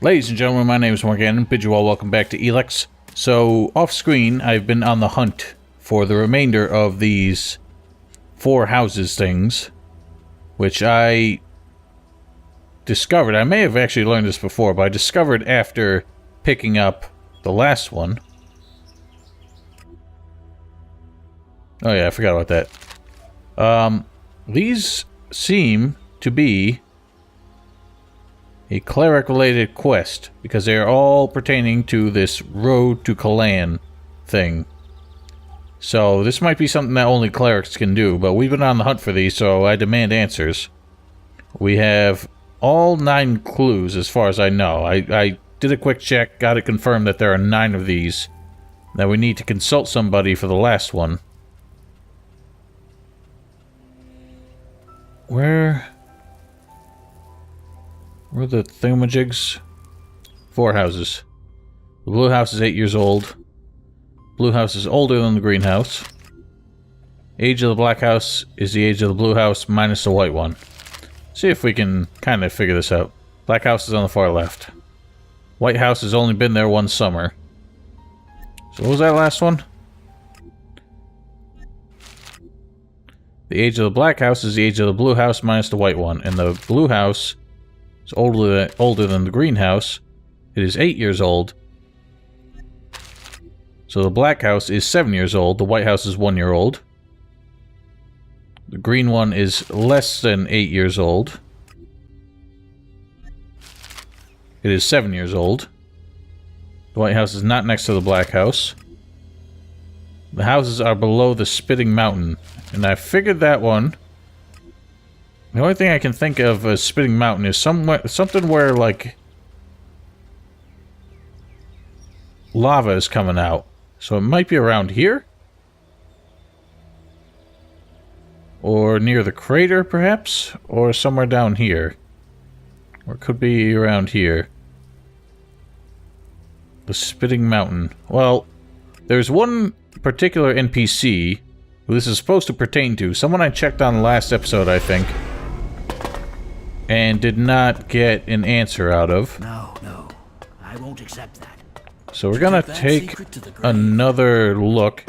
Ladies and gentlemen, my name is Morgan, and bid you all welcome back to Elix. So, off-screen, I've been on the hunt for the remainder of these 4 houses things, which I discovered. I may have actually learned this before, but I discovered after picking up the last one. Oh yeah, I forgot about that. These seem to be a cleric-related quest, because they are all pertaining to this road to Calaan thing. So, this might be something that only clerics can do, but we've been on the hunt for these, so I demand answers. We have all 9 clues, as far as I know. I did a quick check, got it confirmed that there are 9 of these. Now we need to consult somebody for the last one. Where are the thingamajigs? 4 houses. The blue house is 8 years old. Blue house is older than the green house. Age of the black house is the age of the blue house minus the white one. See if we can kind of figure this out. Black house is on the far left. White house has only been there 1 summer. So what was that last one? The age of the black house is the age of the blue house minus the white one. And the blue house is older than the green house. It is 8 years old. So the black house is 7 years old. The white house is 1 year old. The green one is less than 8 years old. It is 7 years old. The white house is not next to the black house. The houses are below the spitting mountain. And I figured that one. The only thing I can think of as spitting mountain is something where, like, lava is coming out. So it might be around here? Or near the crater, perhaps? Or somewhere down here. Or it could be around here. The spitting mountain. Well, there's one particular NPC who this is supposed to pertain to. Someone I checked on the last episode, I think. And did not get an answer out of. No, I won't accept that. So we're gonna take another look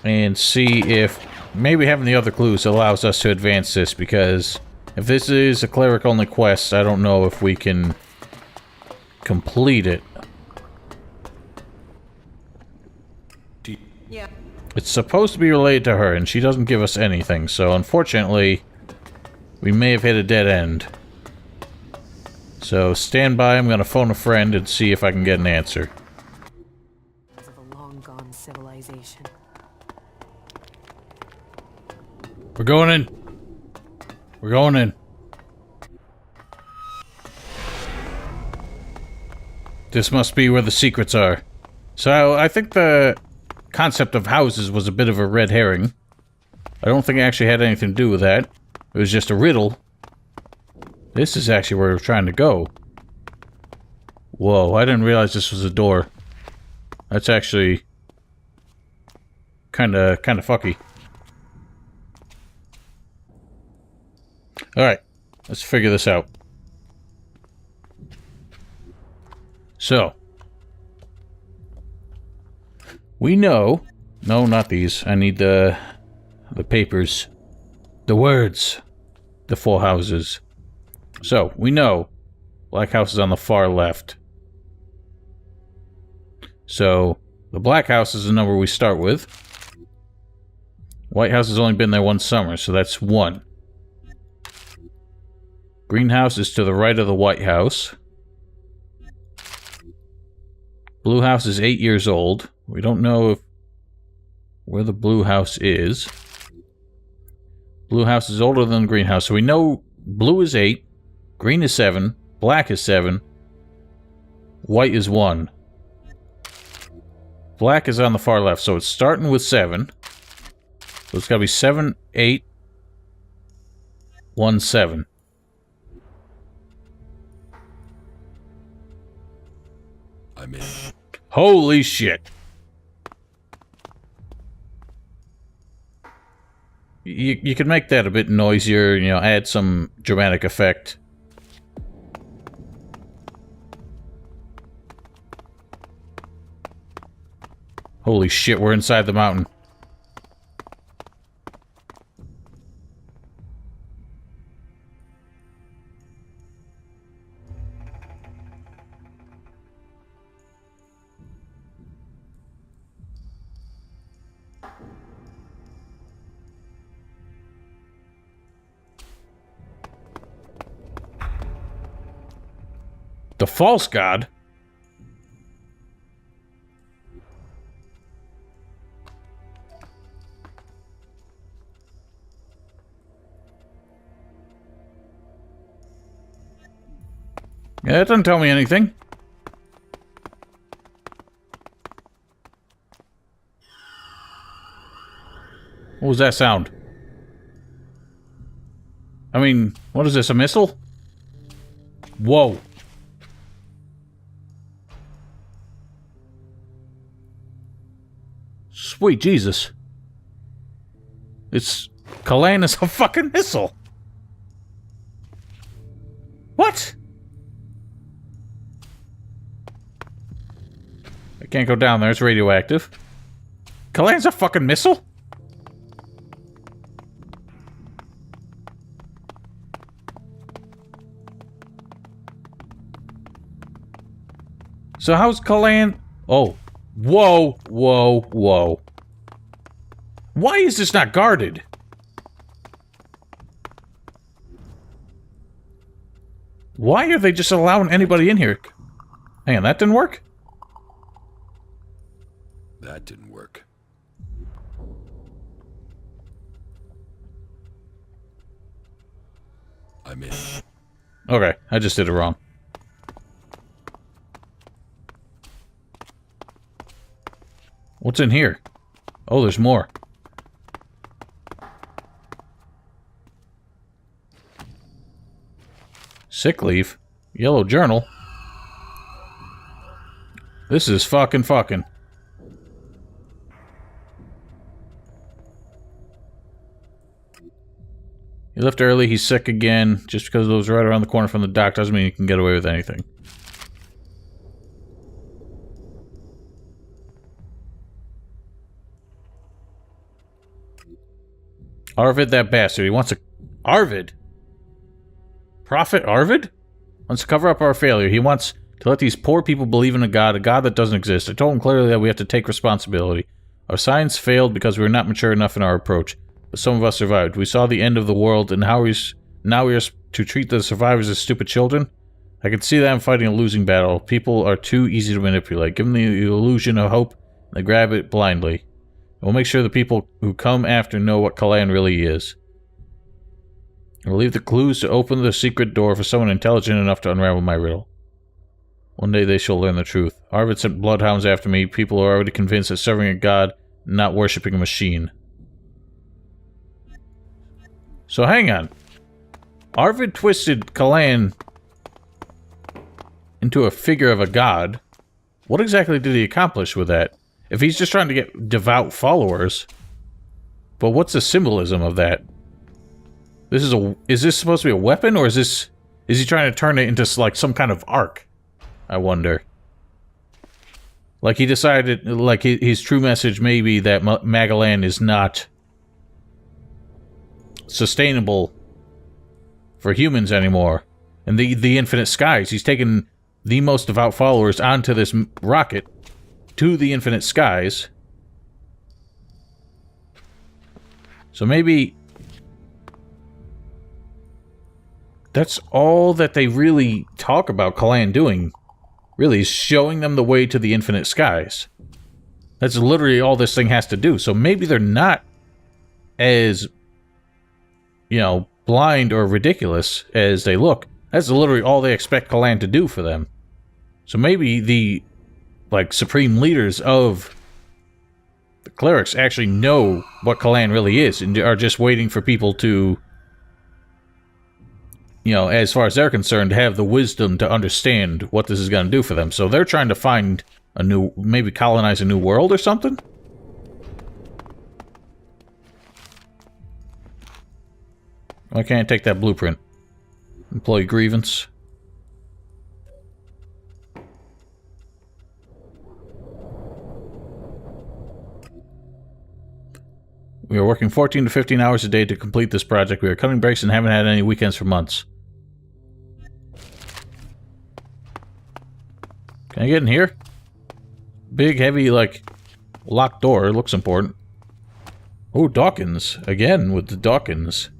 and see if maybe having the other clues allows us to advance this, because if this is a cleric-only quest, I don't know if we can complete it. Yeah. It's supposed to be related to her, and she doesn't give us anything, so unfortunately, we may have hit a dead end. So stand by, I'm gonna phone a friend and see if I can get an answer. Of a long-gone civilization. We're going in. We're going in. This must be where the secrets are. So I think the concept of houses was a bit of a red herring. I don't think it actually had anything to do with that. It was just a riddle. This is actually where we're trying to go. Whoa, I didn't realize this was a door. That's actually kinda fucky. Alright, let's figure this out. So, we know... No, not these. I need the papers. The words. The 4 houses. So, we know black house is on the far left. So, the black house is the number we start with. White house has only been there 1 summer, so that's 1. Green house is to the right of the white house. Blue house is 8 years old. We don't know where the blue house is. Blue house is older than the green house, so we know blue is 8, green is 7, black is 7, white is 1. Black is on the far left, so it's starting with 7. So it's got to be 7, 8, 1, 7. I'm in. Holy shit. You can make that a bit noisier, you know, add some dramatic effect. Holy shit, we're inside the mountain. The false god? Yeah, that doesn't tell me anything. What was that sound? I mean, what is this, a missile? Whoa. Sweet Jesus. It's... Calaan is a fucking missile. What? I can't go down there, it's radioactive. Calaan's a fucking missile? So how's Calaan... Oh. Whoa, whoa, whoa. Why is this not guarded? Why are they just allowing anybody in here? Hang on, that didn't work? That didn't work. I'm in. Okay, I just did it wrong. What's in here? Oh, there's more. Sick leave. Yellow journal. This is fucking. He left early, he's sick again. Just because it was right around the corner from the dock doesn't mean he can get away with anything. Arvid, that bastard. He wants to... Arvid? Prophet Arvid? Wants to cover up our failure. He wants to let these poor people believe in a god that doesn't exist. I told him clearly that we have to take responsibility. Our science failed because we were not mature enough in our approach. But some of us survived. We saw the end of the world, and now we are to treat the survivors as stupid children? I can see that I'm fighting a losing battle. People are too easy to manipulate. Give them the illusion of hope, and they grab it blindly. We'll make sure the people who come after know what Calaan really is. We'll leave the clues to open the secret door for someone intelligent enough to unravel my riddle. One day they shall learn the truth. Arvid sent bloodhounds after me. People are already convinced that serving a god, not worshipping a machine. So hang on. Arvid twisted Calaan into a figure of a god. What exactly did he accomplish with that? If he's just trying to get devout followers, but what's the symbolism of that? Is this supposed to be a weapon, or is he trying to turn it into like some kind of arc? I wonder. Like he decided, like his true message may be that Magalan is not sustainable for humans anymore. And the infinite skies, he's taken the most devout followers onto this rocket to the infinite skies. So maybe that's all that they really talk about Calaan doing. Really, is showing them the way to the infinite skies. That's literally all this thing has to do. So maybe they're not as, you know, blind or ridiculous as they look. That's literally all they expect Calaan to do for them. So maybe the like supreme leaders of the clerics actually know what Calaan really is and are just waiting for people to, you know, as far as they're concerned, have the wisdom to understand what this is going to do for them. So they're trying to find a new, maybe colonize a new world or something? Why can't I take that blueprint? Employee grievance. We are working 14 to 15 hours a day to complete this project. We are cutting breaks and haven't had any weekends for months. Can I get in here? Big, heavy, like, locked door. Looks important. Oh, Dawkins. Again, with the Dawkins.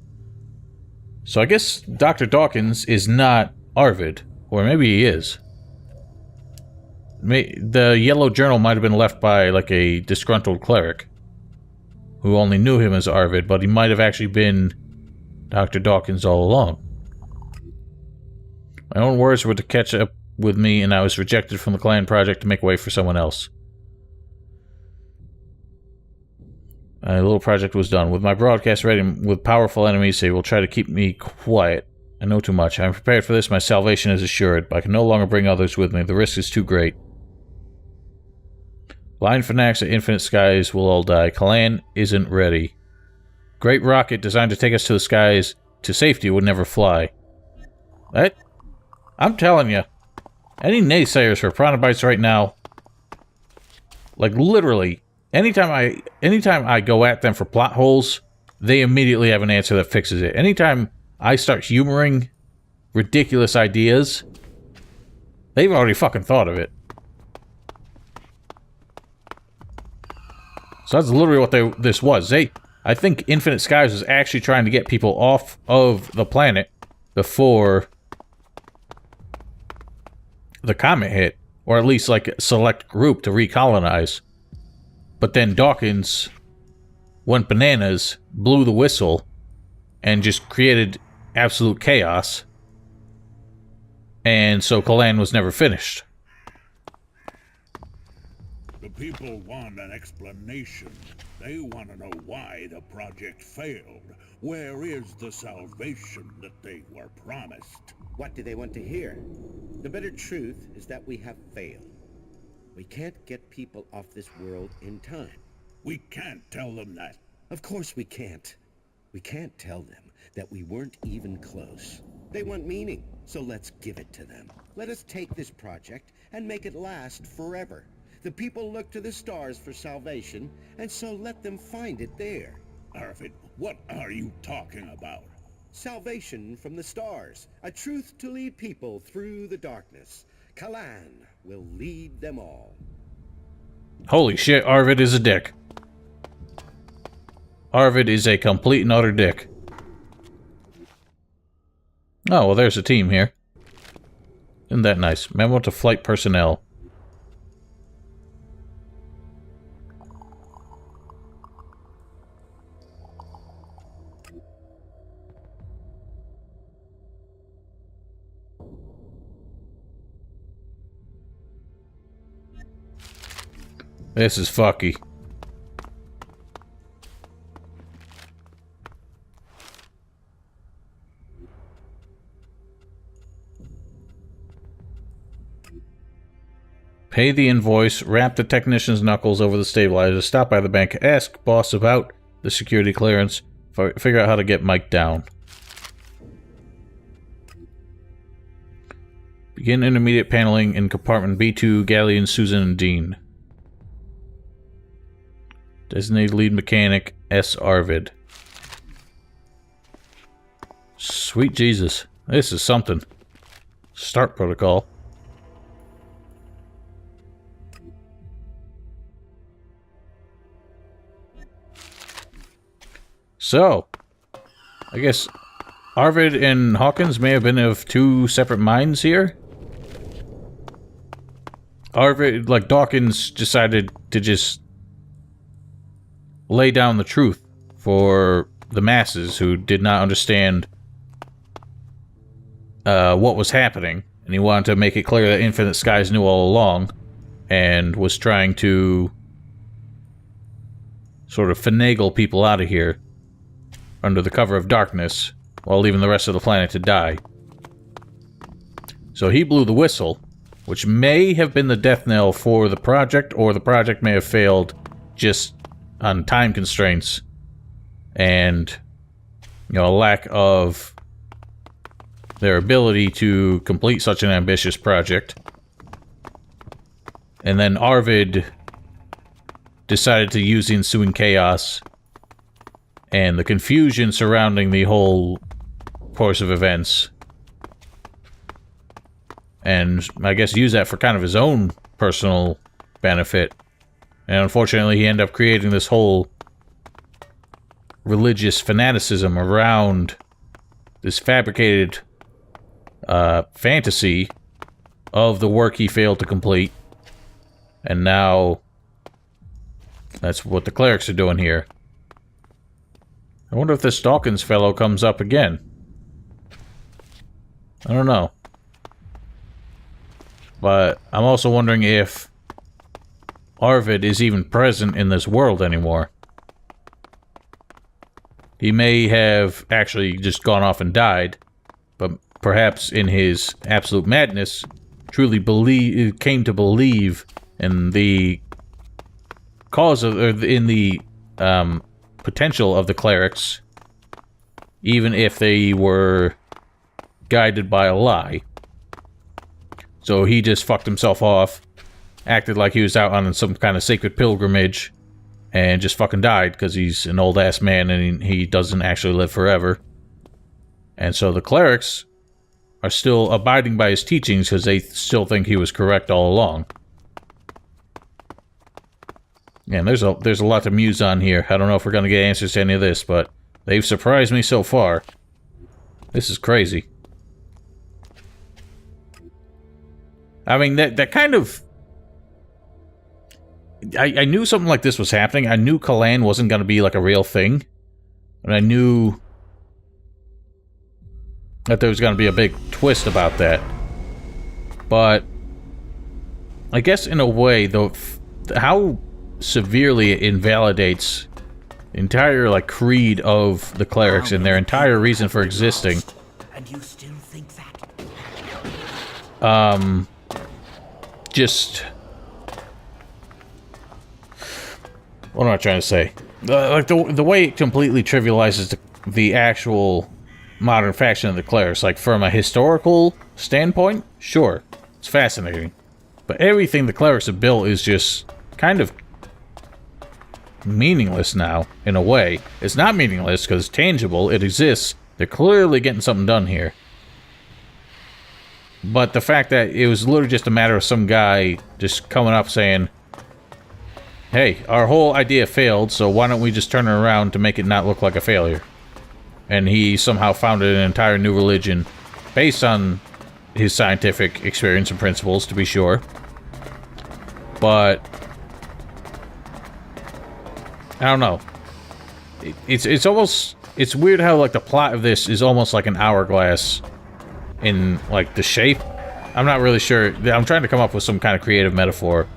So I guess Dr. Dawkins is not Arvid. Or maybe he is. The yellow journal might have been left by, like, a disgruntled cleric who only knew him as Arvid, but he might have actually been Dr. Dawkins all along. My own words were to catch up with me, and I was rejected from the Calaan project to make way for someone else. My little project was done. With my broadcast ready and with powerful enemies, they will try to keep me quiet. I know too much. I am prepared for this. My salvation is assured, but I can no longer bring others with me. The risk is too great. Blind fanatics at Infinite Skies will all die. Calaan isn't ready. Great rocket designed to take us to the skies to safety would never fly. I'm telling you, any naysayers for Pronobites right now, like literally, anytime I go at them for plot holes, they immediately have an answer that fixes it. Anytime I start humoring ridiculous ideas, they've already fucking thought of it. So that's literally what this was. I think Infinite Skies was actually trying to get people off of the planet before the comet hit, or at least like a select group to recolonize. But then Dawkins went bananas, blew the whistle, and just created absolute chaos. And so Calaan was never finished. The people want an explanation. They want to know why the project failed. Where is the salvation that they were promised? What do they want to hear? The bitter truth is that we have failed. We can't get people off this world in time. We can't tell them that. Of course we can't. We can't tell them that we weren't even close. They want meaning, so let's give it to them. Let us take this project and make it last forever. The people look to the stars for salvation, and so let them find it there. Arvid, what are you talking about? Salvation from the stars, a truth to lead people through the darkness. Calaan will lead them all. Holy shit, Arvid is a dick. Arvid is a complete and utter dick. Oh, well, there's a team here. Isn't that nice? Memo to flight personnel. This is fucky. Pay the invoice, wrap the technician's knuckles over the stabilizer, stop by the bank, ask boss about the security clearance, figure out how to get Mike down. Begin intermediate paneling in compartment B2, Galleon, Susan, and Dean. Designated lead mechanic, S. Arvid. Sweet Jesus. This is something. Start protocol. So, I guess Arvid and Hawkins may have been of two separate minds here. Arvid, like Dawkins, decided to just lay down the truth for the masses who did not understand what was happening, and he wanted to make it clear that Infinite Skies knew all along and was trying to sort of finagle people out of here under the cover of darkness while leaving the rest of the planet to die. So he blew the whistle, which may have been the death knell for the project, or the project may have failed just on time constraints and, you know, a lack of their ability to complete such an ambitious project. And then Arvid decided to use the ensuing chaos and the confusion surrounding the whole course of events. And I guess use that for kind of his own personal benefit. And unfortunately, he ended up creating this whole religious fanaticism around this fabricated fantasy of the work he failed to complete. And now that's what the clerics are doing here. I wonder if this Dawkins fellow comes up again. I don't know. But I'm also wondering if Arvid is even present in this world anymore. He may have actually just gone off and died, but perhaps in his absolute madness, truly came to believe in the cause of, or in the potential of the clerics, even if they were guided by a lie. So he just fucked himself off, acted like he was out on some kind of sacred pilgrimage, and just fucking died because he's an old-ass man and he doesn't actually live forever. And so the clerics are still abiding by his teachings because they still think he was correct all along. And there's a lot to muse on here. I don't know if we're going to get answers to any of this, but they've surprised me so far. This is crazy. I mean, that kind of... I knew something like this was happening. I knew Calaan wasn't going to be like a real thing. And I knew that there was going to be a big twist about that. But I guess in a way, though, how severely it invalidates the entire like creed of the clerics and their entire reason for existing. And you still think that? Just... What am I trying to say? Like the way it completely trivializes the actual modern faction of the clerics. Like from a historical standpoint, sure, it's fascinating. But everything the clerics have built is just kind of meaningless now, in a way. It's not meaningless because it's tangible, it exists. They're clearly getting something done here. But the fact that it was literally just a matter of some guy just coming up saying, hey, our whole idea failed, so why don't we just turn it around to make it not look like a failure? And he somehow founded an entire new religion based on his scientific experience and principles, to be sure. But I don't know. It's almost... It's weird how, like, the plot of this is almost like an hourglass in, like, the shape. I'm not really sure. I'm trying to come up with some kind of creative metaphor.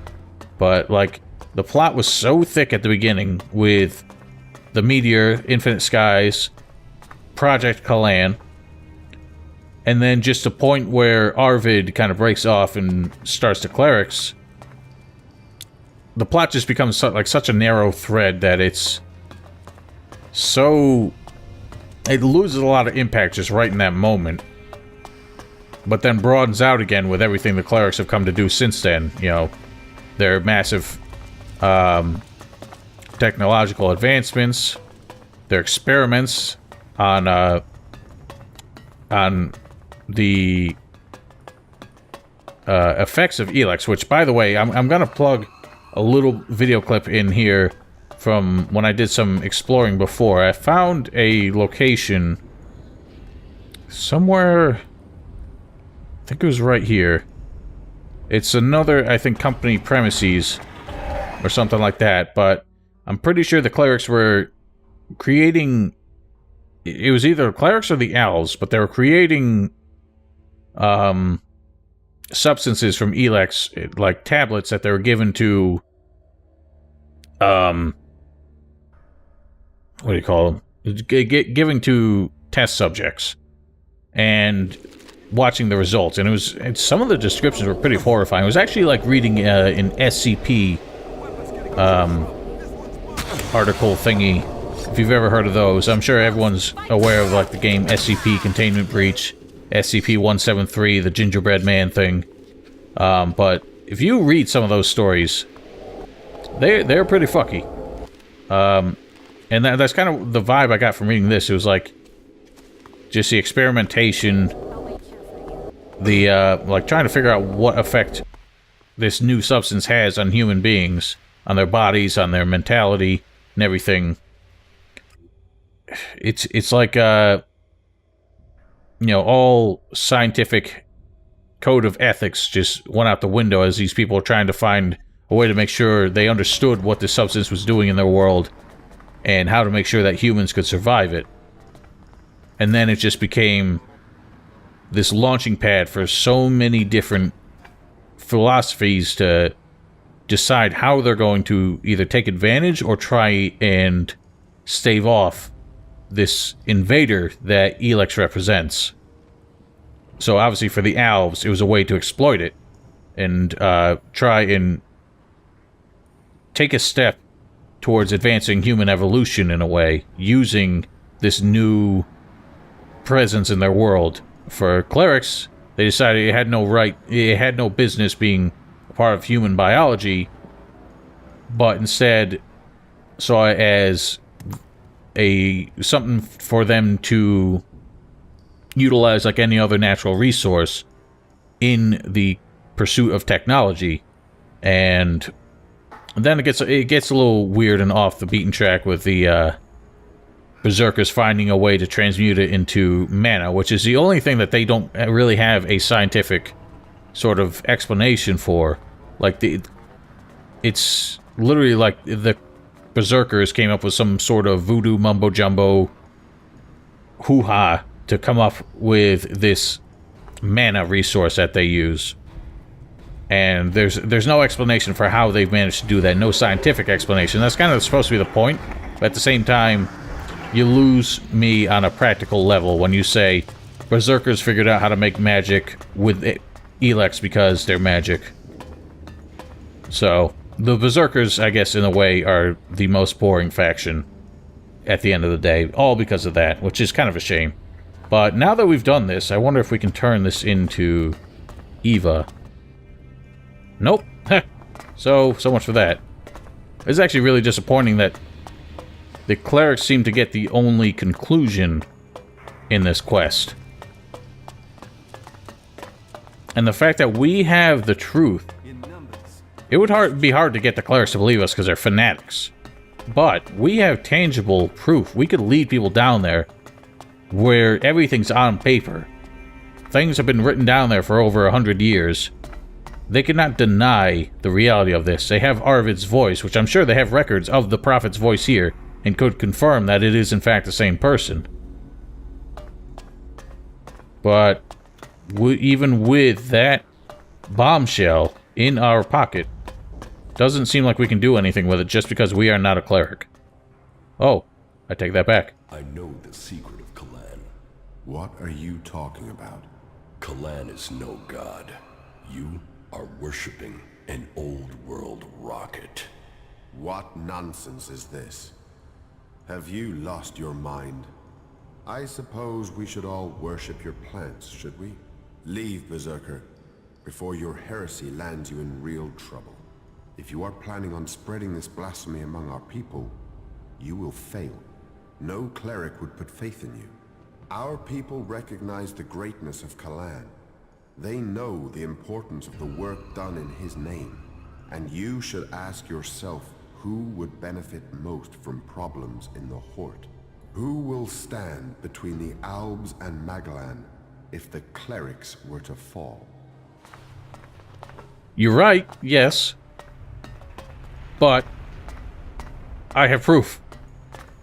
But, like, the plot was so thick at the beginning with the meteor, Infinite Skies, Project Calaan, and then just a point where Arvid kind of breaks off and starts the clerics. The plot just becomes like such a narrow thread that it's so... It loses a lot of impact just right in that moment. But then broadens out again with everything the clerics have come to do since then. You know, their massive technological advancements, their experiments on the effects of Elix, which, by the way, I'm gonna plug a little video clip in here from when I did some exploring before. I found a location somewhere, I think it was right here. It's another, I think, company premises or something like that, but I'm pretty sure the clerics were creating... It was either the clerics or the owls, but they were creating substances from Elex, like tablets that they were given to what do you call them? Giving to test subjects and watching the results. And some of the descriptions were pretty horrifying. It was actually like reading an SCP article thingy. If you've ever heard of those, I'm sure everyone's aware of like the game SCP Containment Breach, SCP-173, the Gingerbread Man thing. But if you read some of those stories, they're pretty fucky. And that's kind of the vibe I got from reading this. It was like just the experimentation, the like trying to figure out what effect this new substance has on human beings, on their bodies, on their mentality, and everything. It's like you know, all scientific code of ethics just went out the window as these people were trying to find a way to make sure they understood what this substance was doing in their world and how to make sure that humans could survive it. And then it just became this launching pad for so many different philosophies to decide how they're going to either take advantage or try and stave off this invader that Elex represents. So obviously for the Alves, it was a way to exploit it and try and take a step towards advancing human evolution in a way, using this new presence in their world. For clerics, they decided it had no business being a part of human biology, but instead saw it as something for them to utilize like any other natural resource in the pursuit of technology. And then it gets a little weird and off the beaten track with the Berserkers finding a way to transmute it into mana, which is the only thing that they don't really have a scientific sort of explanation for. Like, it's literally like the Berserkers came up with some sort of voodoo mumbo-jumbo hoo-ha to come up with this mana resource that they use. And there's no explanation for how they've managed to do that. No scientific explanation. That's kind of supposed to be the point. But at the same time, you lose me on a practical level when you say Berserkers figured out how to make magic with Elex because they're magic. So, the Berserkers, I guess, in a way, are the most boring faction at the end of the day. All because of that, which is kind of a shame. But now that we've done this, I wonder if we can turn this into Eva. Nope. So much for that. It's actually really disappointing that the clerics seem to get the only conclusion in this quest. And the fact that we have the truth, it would be hard to get the clerics to believe us because they're fanatics. But we have tangible proof. We could lead people down there where everything's on paper. Things have been written down there for over 100 years. They cannot deny the reality of this. They have Arvid's voice, which I'm sure they have records of the prophet's voice here, and could confirm that it is in fact the same person. But even with that bombshell in our pocket, doesn't seem like we can do anything with it just because we are not a cleric. Oh, I take that back. I know the secret of Calaan. What are you talking about? Calaan is no god. You are worshipping an old world rocket. What nonsense is this? Have you lost your mind? I suppose we should all worship your plants, should we? Leave, Berserker, before your heresy lands you in real trouble. If you are planning on spreading this blasphemy among our people, you will fail. No cleric would put faith in you. Our people recognize the greatness of Calaan. They know the importance of the work done in his name. And you should ask yourself who would benefit most from problems in the Hort. Who will stand between the Albs and Magalan if the clerics were to fall? You're right, yes. But I have proof.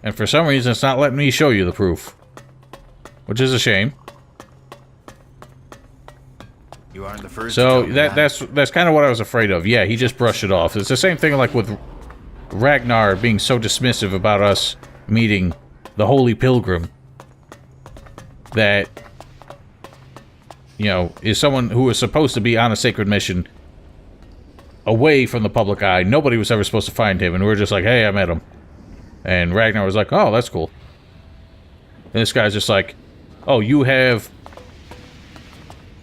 And for some reason, it's not letting me show you the proof. Which is a shame. You aren't the first. So that's kind of what I was afraid of. Yeah, he just brushed it off. It's the same thing like with Ragnar being so dismissive about us meeting the Holy Pilgrim. That, you know, is someone who is supposed to be on a sacred mission away from the public eye. Nobody was ever supposed to find him, and we were just like, hey, I met him. And Ragnar was like, oh, that's cool. And this guy's just like, oh, you have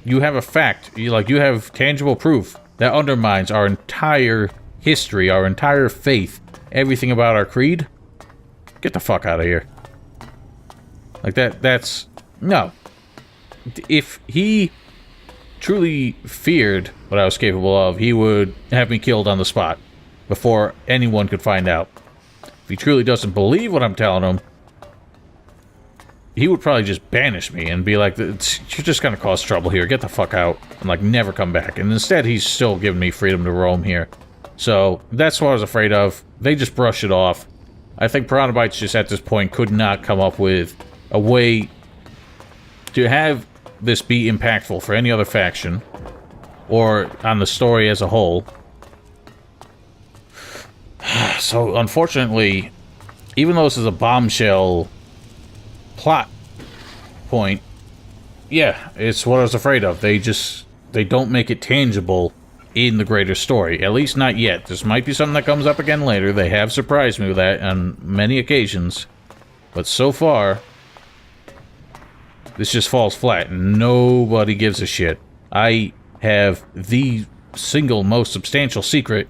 a fact. You have tangible proof that undermines our entire history, our entire faith, everything about our creed. Get the fuck out of here. Like that's... No. If he truly feared what I was capable of, he would have me killed on the spot before anyone could find out. If he truly doesn't believe what I'm telling him, he would probably just banish me and be like, you're just gonna cause trouble here, get the fuck out, and like never come back. And instead, he's still giving me freedom to roam here. So, that's what I was afraid of. They just brush it off. I think Piranha Bytes just at this point could not come up with a way to have this be impactful for any other faction, or on the story as a whole. So, unfortunately, even though this is a bombshell plot point, yeah, it's what I was afraid of. They don't make it tangible in the greater story. At least not yet. This might be something that comes up again later. They have surprised me with that on many occasions. But so far, this just falls flat, and nobody gives a shit. I have the single most substantial secret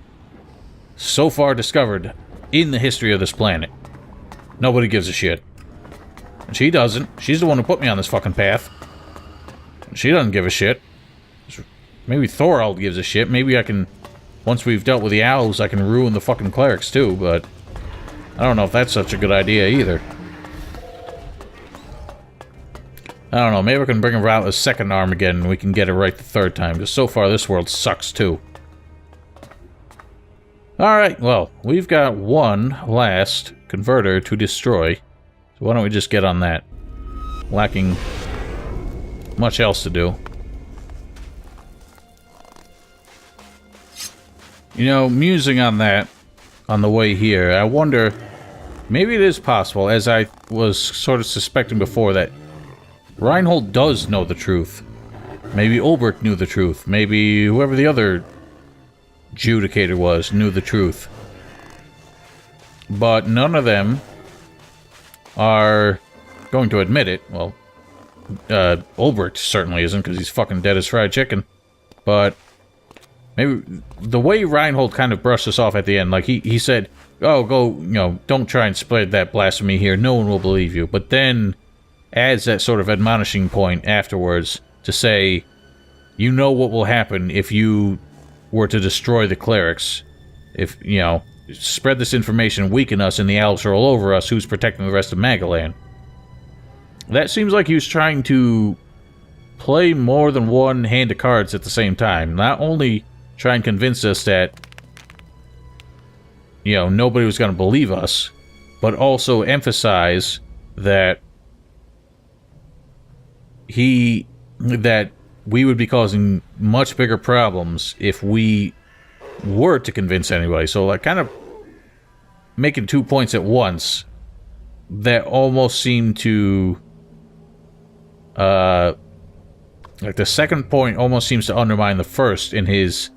so far discovered in the history of this planet. Nobody gives a shit. And she doesn't. She's the one who put me on this fucking path. She doesn't give a shit. Maybe Thorald gives a shit. Maybe I can, once we've dealt with the owls, I can ruin the fucking clerics too, but I don't know if that's such a good idea either. I don't know, maybe we can bring about a second Armageddon and we can get it right the third time, because so far this world sucks too. Alright, well, we've got one last converter to destroy, so why don't we just get on that? Lacking much else to do. You know, musing on that on the way here, I wonder, maybe it is possible, as I was sort of suspecting before, that Reinhold does know the truth. Maybe Ulbricht knew the truth. Maybe whoever the other judicator was knew the truth. But none of them are going to admit it. Well, Ulbricht certainly isn't, because he's fucking dead as fried chicken. But maybe the way Reinhold kind of brushed us off at the end, like he said, oh, go, you know, don't try and spread that blasphemy here, no one will believe you. But then adds that sort of admonishing point afterwards to say, you know what will happen if you were to destroy the clerics. If, you know, spread this information, weaken us, and the elves are all over us, who's protecting the rest of Magalan? That seems like he was trying to play more than one hand of cards at the same time. Not only try and convince us that, you know, nobody was going to believe us, but also emphasize that that we would be causing much bigger problems if we were to convince anybody. So, like, kind of making 2 points at once that almost seem to, like, the second point almost seems to undermine the first in his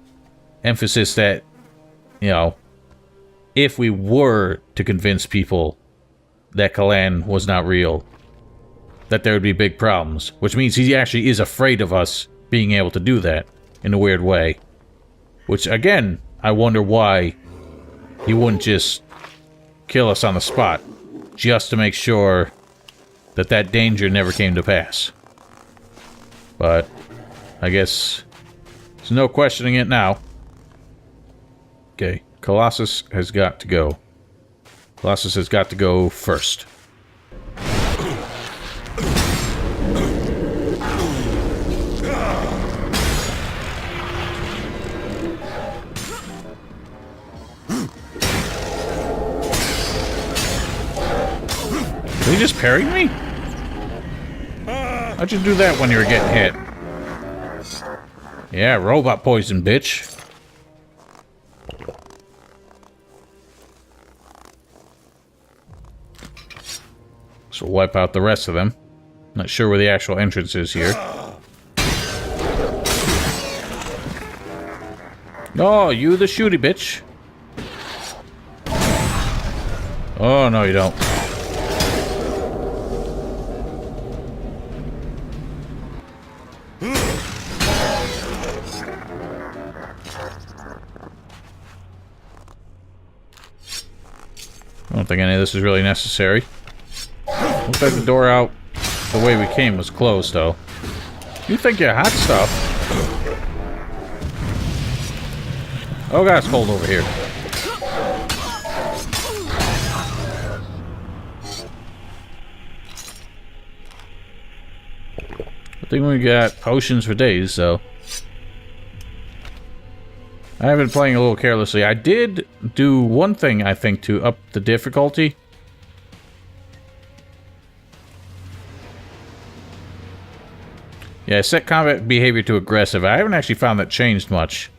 emphasis that, you know, if we were to convince people that Calaan was not real, that there would be big problems. Which means he actually is afraid of us being able to do that in a weird way. Which, again, I wonder why he wouldn't just kill us on the spot, just to make sure that that danger never came to pass. But I guess there's no questioning it now. Okay, Colossus has got to go. Colossus has got to go first. Did he just parry me? How'd you do that when you were getting hit? Yeah, robot poison, bitch. So we'll wipe out the rest of them. Not sure where the actual entrance is here. Oh, you the shooty bitch. Oh, no, you don't. I don't think any of this is really necessary. Looks like the door out the way we came was closed, though. You think you're hot stuff? Oh god, it's cold over here. I think we got potions for days, so... I have been playing a little carelessly. I did do one thing, I think, to up the difficulty. Yeah, I set combat behavior to aggressive. I haven't actually found that changed much.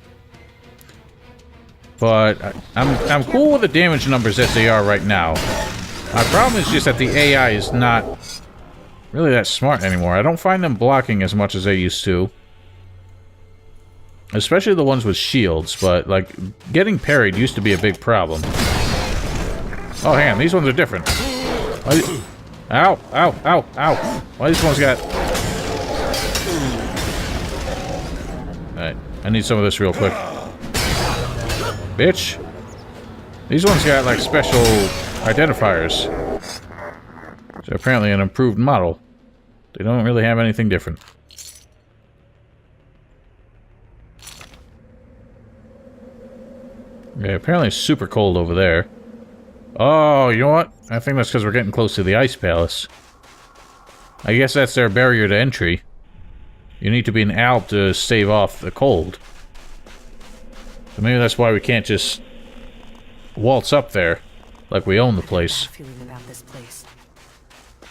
But I'm cool with the damage numbers as they are right now. My problem is just that the AI is not really that smart anymore. I don't find them blocking as much as they used to. Especially the ones with shields, but, like, getting parried used to be a big problem. Oh, hang on, these ones are different. Ow, ow, ow, ow. Why these ones got... Alright, I need some of this real quick. Bitch. These ones got, like, special identifiers. So apparently an improved model. They don't really have anything different. Yeah, apparently it's super cold over there. Oh, you know what? I think that's because we're getting close to the Ice Palace. I guess that's their barrier to entry. You need to be an Alp to stave off the cold. So maybe that's why we can't just waltz up there like we own the place. Feeling about this place.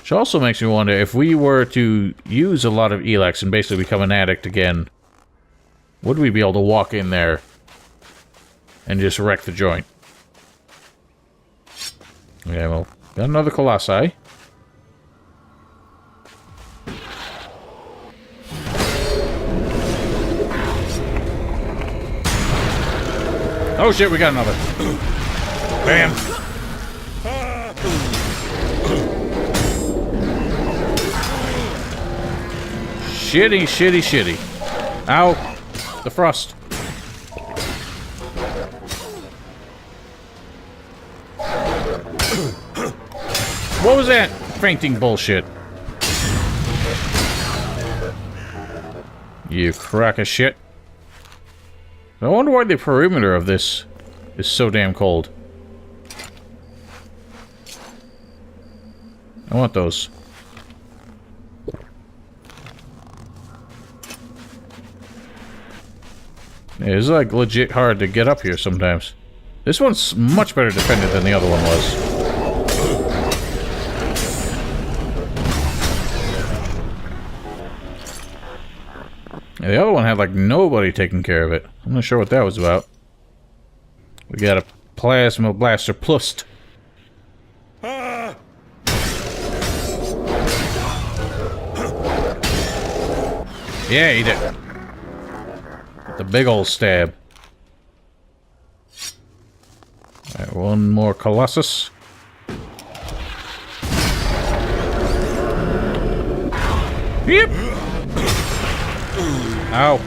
Which also makes me wonder, if we were to use a lot of Elex and basically become an addict again, would we be able to walk in there and just wreck the joint? Yeah, well, got another Colossi. Oh shit, we got another. Bam. Shitty, shitty, shitty. Ow. The frost. What was that fainting bullshit? You crock of shit. I wonder why the perimeter of this is so damn cold. I want those. Yeah, it's like legit hard to get up here sometimes. This one's much better defended than the other one was. Yeah, the other one had like nobody taking care of it. I'm not sure what that was about. We got a plasma blaster plus. Yeah, eat it. The big old stab. Alright, one more Colossus. Yep. Ow.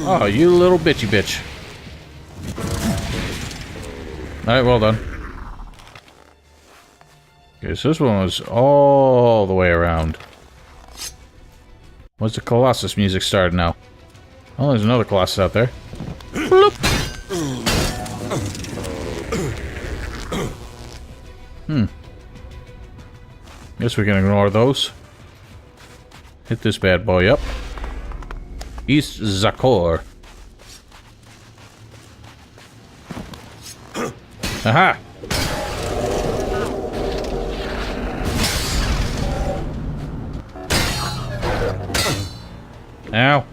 Oh, you little bitchy bitch. Alright, well done. Okay, so this one was all the way around. What's the Colossus music started now? Oh, there's another Colossus out there. Bloop. Guess we can ignore those. Hit this bad boy up. East Xacor. Aha! Ow.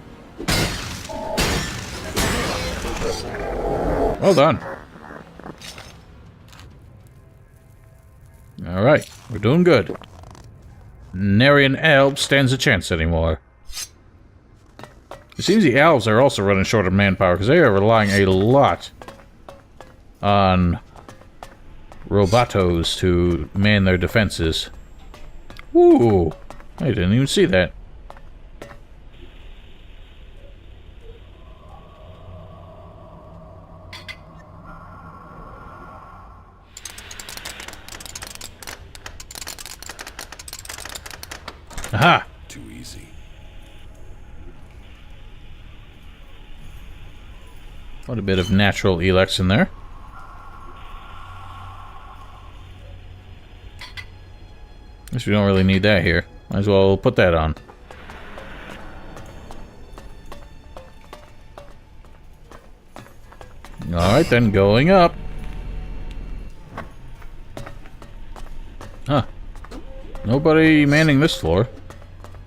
Well done. Alright, we're doing good. Nary an elf stands a chance anymore. It seems the elves are also running short of manpower because they are relying a lot on robotos to man their defenses. Woo! I didn't even see that. Aha! Too easy. What a bit of natural Elex in there. Guess we don't really need that here. Might as well put that on. Alright then, going up. Huh. Nobody manning this floor.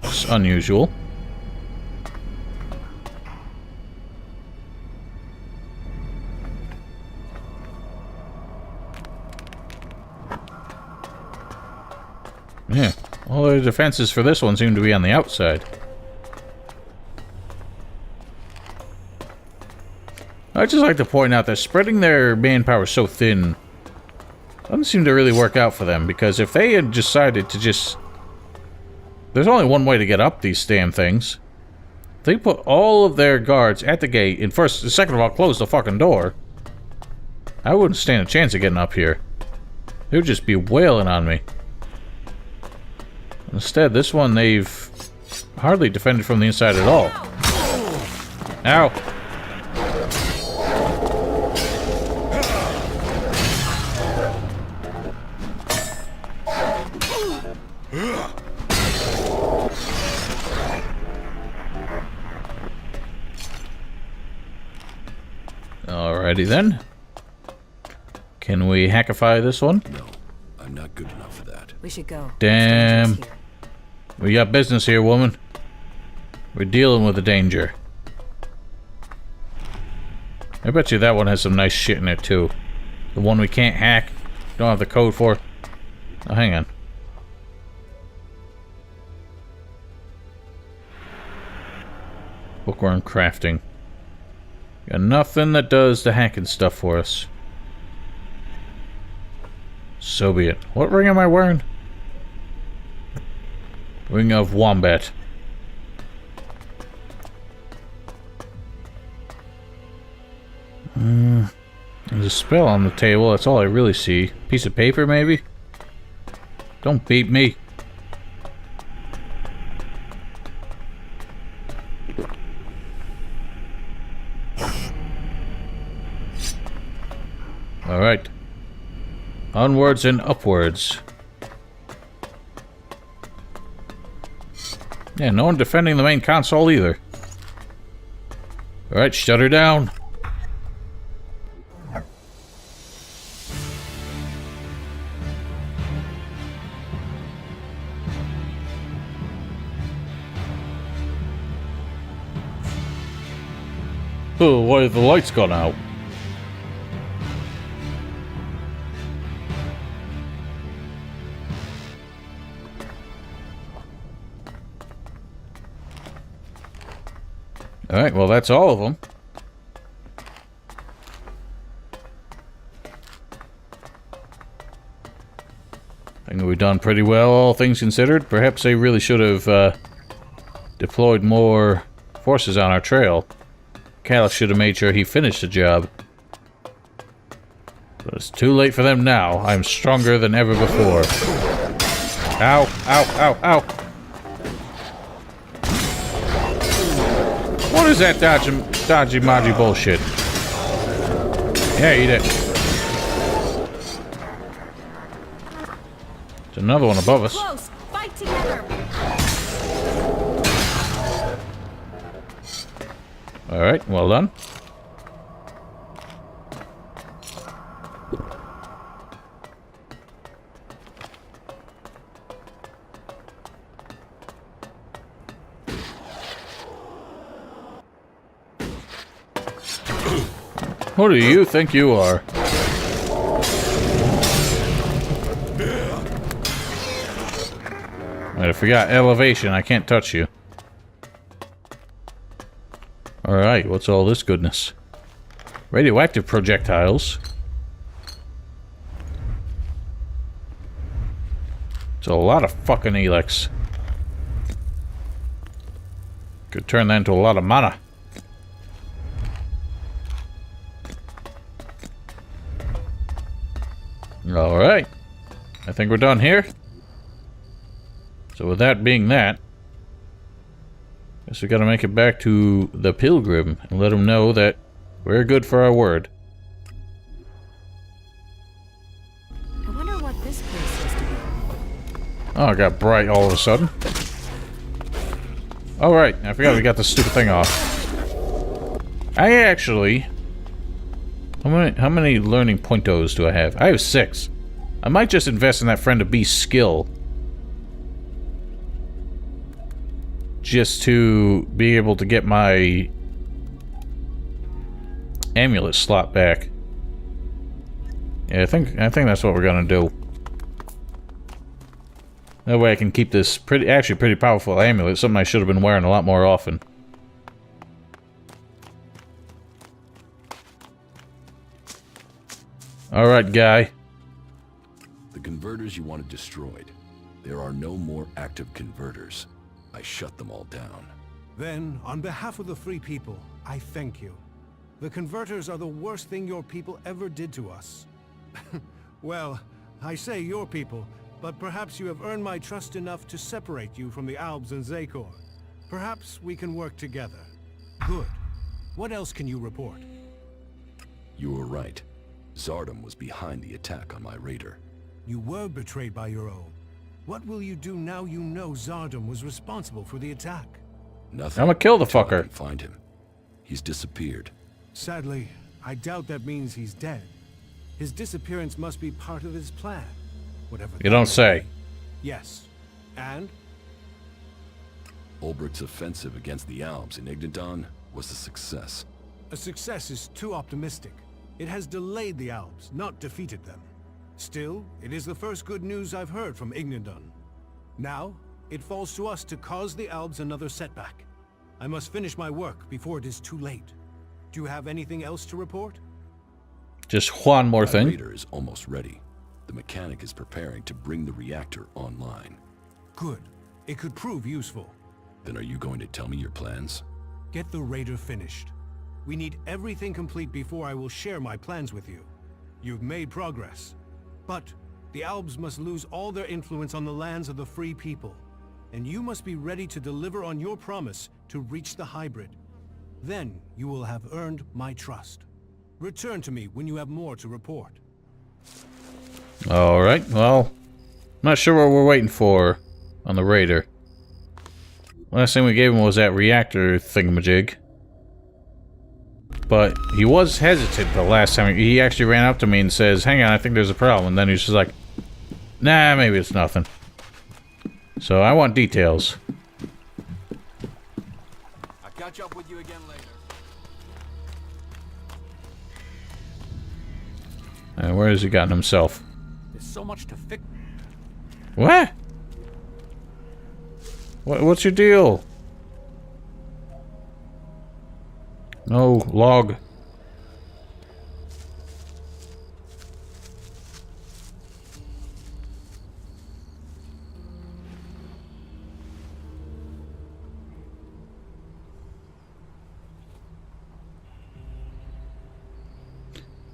It's unusual. Yeah. All the defenses for this one seem to be on the outside. I'd just like to point out that spreading their manpower so thin doesn't seem to really work out for them, because if they had decided to just... There's only one way to get up these damn things. They put all of their guards at the gate, and second of all, close the fucking door. I wouldn't stand a chance of getting up here. They would just be wailing on me. Instead, this one, they've hardly defended from the inside at all. Ow! Alrighty then. Can we hackify this one? No, I'm not good enough for that. We should go. Damn. We got business here, woman. We're dealing with the danger. I bet you that one has some nice shit in it, too. The one we can't hack. Don't have the code for. Oh, hang on. Bookworm crafting. Got nothing that does the hacking stuff for us. So be it. What ring am I wearing? Ring of Wombat. There's a spell on the table. That's all I really see. Piece of paper, maybe? Don't beat me. Alright. Onwards and upwards. Yeah, no one defending the main console either. Alright, shut her down. Oh, why have the lights gone out? Alright, well that's all of them. I think we've done pretty well, all things considered. Perhaps they really should have deployed more forces on our trail. Calaan should have made sure he finished the job. But it's too late for them now. I'm stronger than ever before. Ow, ow, ow, ow. What is that dodgy-modgy bullshit? Yeah, eat it. There's another one above us. Close. Fight together. Alright, well done. Who do you think you are? I forgot elevation. I can't touch you. Alright, what's all this goodness? Radioactive projectiles. It's a lot of fucking Elex. Could turn that into a lot of mana. Alright. I think we're done here. So with that being that, guess we gotta make it back to the Pilgrim and let him know that we're good for our word. I wonder what this place is to be. Oh, it got bright all of a sudden. Oh, right. I forgot we got the stupid thing off. I actually... How many learning pointos do I have? I have 6. I might just invest in that Friend of Beast skill. Just to be able to get my amulet slot back. Yeah, I think that's what we're gonna do. That way I can keep this actually pretty powerful amulet, something I should have been wearing a lot more often. Alright, guy. The converters you wanted destroyed. There are no more active converters. I shut them all down. Then, on behalf of the Free People, I thank you. The converters are the worst thing your people ever did to us. Well, I say your people, but perhaps you have earned my trust enough to separate you from the Albs and Xacor. Perhaps we can work together. Good. What else can you report? You were right. Zardom was behind the attack on my raider. You were betrayed by your own. What will you do now you know Zardom was responsible for the attack? Nothing. I'm gonna kill the until I fucker. can find him. He's disappeared. Sadly, I doubt that means he's dead. His disappearance must be part of his plan. Whatever. You don't say. Yes. And? Ulbricht's offensive against the Albs in Ignadon was a success. A success is too optimistic. It has delayed the Albs, not defeated them. Still, it is the first good news I've heard from Ignadon. Now, it falls to us to cause the Albs another setback. I must finish my work before it is too late. Do you have anything else to report? Just one more My thing. raider is almost ready. The mechanic is preparing to bring the reactor online. Good. It could prove useful. Then are you going to tell me your plans? Get the raider finished. We need everything complete before I will share my plans with you. You've made progress. But the Albs must lose all their influence on the lands of the Free People. And you must be ready to deliver on your promise to reach the hybrid. Then you will have earned my trust. Return to me when you have more to report. Alright, well, I'm not sure what we're waiting for on the raider. Last thing we gave him was that reactor thingamajig. But he was hesitant the last time. He actually ran up to me and says, hang on, I think there's a problem. And then he's just like, nah, maybe it's nothing. So I want details. I'll catch up with you again later. And where has he gotten himself? There's so much to fix. What? What's your deal? No, log.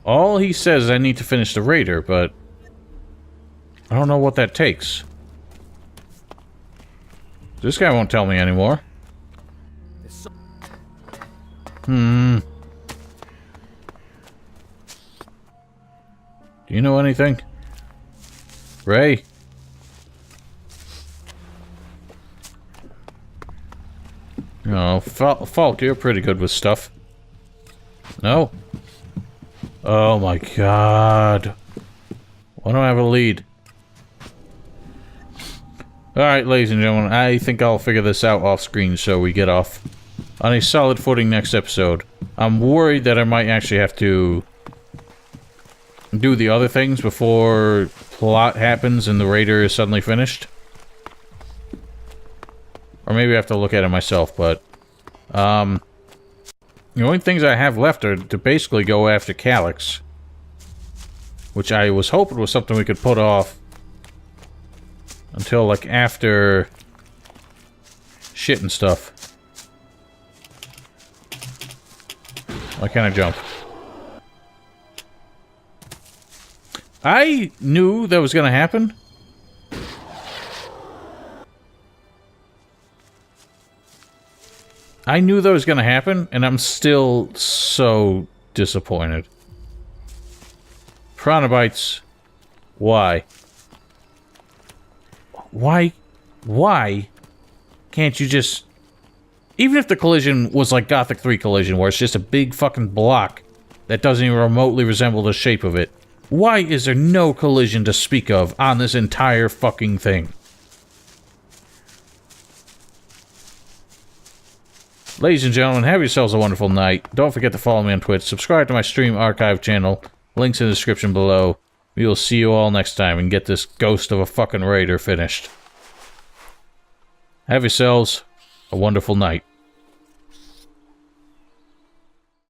All he says is I need to finish the raider, but I don't know what that takes. This guy won't tell me anymore. Do you know anything? Ray? No, Falk, you're pretty good with stuff. No? Oh my god. Why don't I have a lead? Alright, ladies and gentlemen, I think I'll figure this out off screen so we get off on a solid footing next episode. I'm worried that I might actually have to do the other things before plot happens and the raider is suddenly finished. Or maybe I have to look at it myself, but the only things I have left are to basically go after Calyx, which I was hoping was something we could put off until, like, after shit and stuff. Why can't I jump? I knew that was gonna happen. I knew that was going to happen, and I'm still so disappointed. Chronobites. Why? Why can't you just... Even if the collision was like Gothic 3 collision, where it's just a big fucking block that doesn't even remotely resemble the shape of it, why is there no collision to speak of on this entire fucking thing? Ladies and gentlemen, have yourselves a wonderful night. Don't forget to follow me on Twitch. Subscribe to my stream archive channel. Links in the description below. We will see you all next time and get this ghost of a fucking raider finished. Have yourselves a wonderful night.